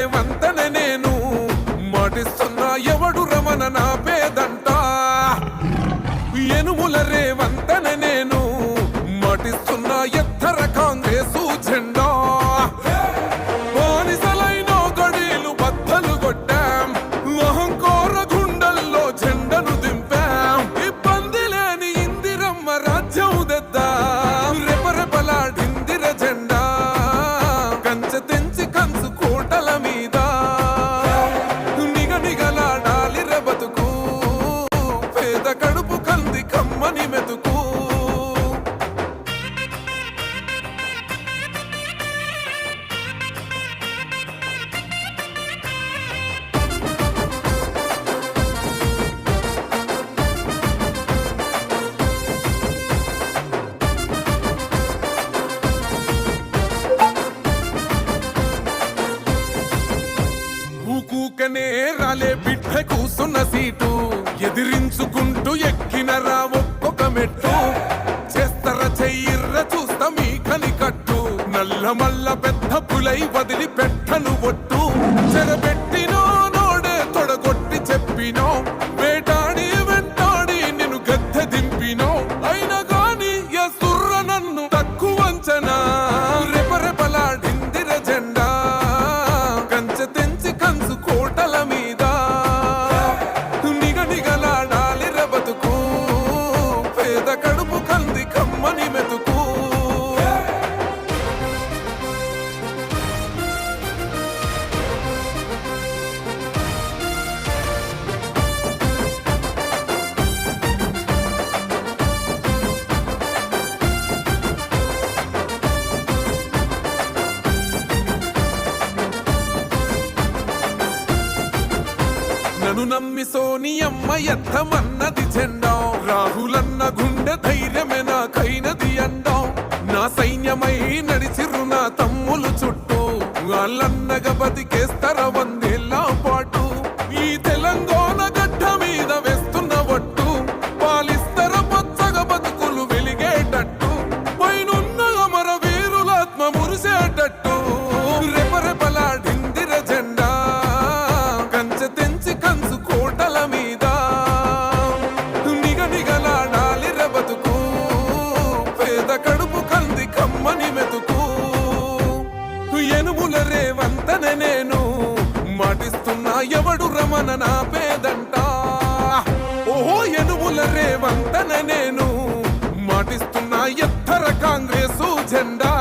రేవంతన నేను మాటిస్తున్నా ఎవడు రమణ నా పేదంట ఎనుముల రేవంతన నేను మాటిస్తున్నా ఎత్తర కాంగ్రెసు జెండా బానిసలైన గడీలు బద్దలు కొట్టాం అహంకార గుండెల్లో జెండను దింపాం ఇబ్బంది లేని ఇందిరమ్మ రాజ్యం తెద్దాం రెపరెపలాడిందిర జెండా కంచె తెంచి కంచు కోటల మీద నిగనిగలాడాలి బతుకు పేద కడుపు కంది కమ్మని మెతుకు ఊకూకనే రాలే బిడ్డ కూసున్న సీటు ఎదిరించుకుంటూ ఎక్కినరా ఒక్కొక్క మెట్టు చేస్తర చెయ్యిర్ర చూస్తా మీ కని కట్టు నల్ల మల్ల పెద్ద పులై వదిలి పెట్టను ఒట్టు చెరబెట్టినో నోడే తొడగొట్టి చెప్పినో వేటాడి వెంటాడి నిన్ను గద్దె దింపినో అయినా గాని ఎసుర్ర నన్ను తక్కువంచనా రెపరెపలాడిందిర జెండా కంచె తెంచి కంచు కోటల మీద నిగనిగలాడాలి బతుకు పేద కడుపు కంది కమ్మని మెతుకు నన్ను నమ్మి సోనియమ్మ ఎత్తమన్నది జెండా రాహులన్న గుండె ధైర్యమే నాకైనది అండం నా సైన్యమై నడిచిరు నా తమ్ములు చుట్టూ వాళ్ళన్నగా బతికేస్తర వందేళ్ళ పాటు ఈ తెలంగాణ గడ్డ మీద వేస్తున్న ఒట్టు పాలిస్తర పచ్చగా బతుకులు వెలిగేటట్టు పైనున్న అమర వీరులాత్మ మురిసేటట్టు రెపరెపలాడిందిర జెండా కంచె తెంచి కంచు కోటల మీద నిగనిగలాడాలి బతుకు పేద కడుపు కంది కమ్మని మెతుకు ఎనుముల రేవంతన నేను మాటిస్తున్నా ఎవడు రమణ నా పేదంట ఓహో ఎనుముల రేవంతన నేను మాటిస్తున్నా ఎత్తర కాంగ్రెసు జెండా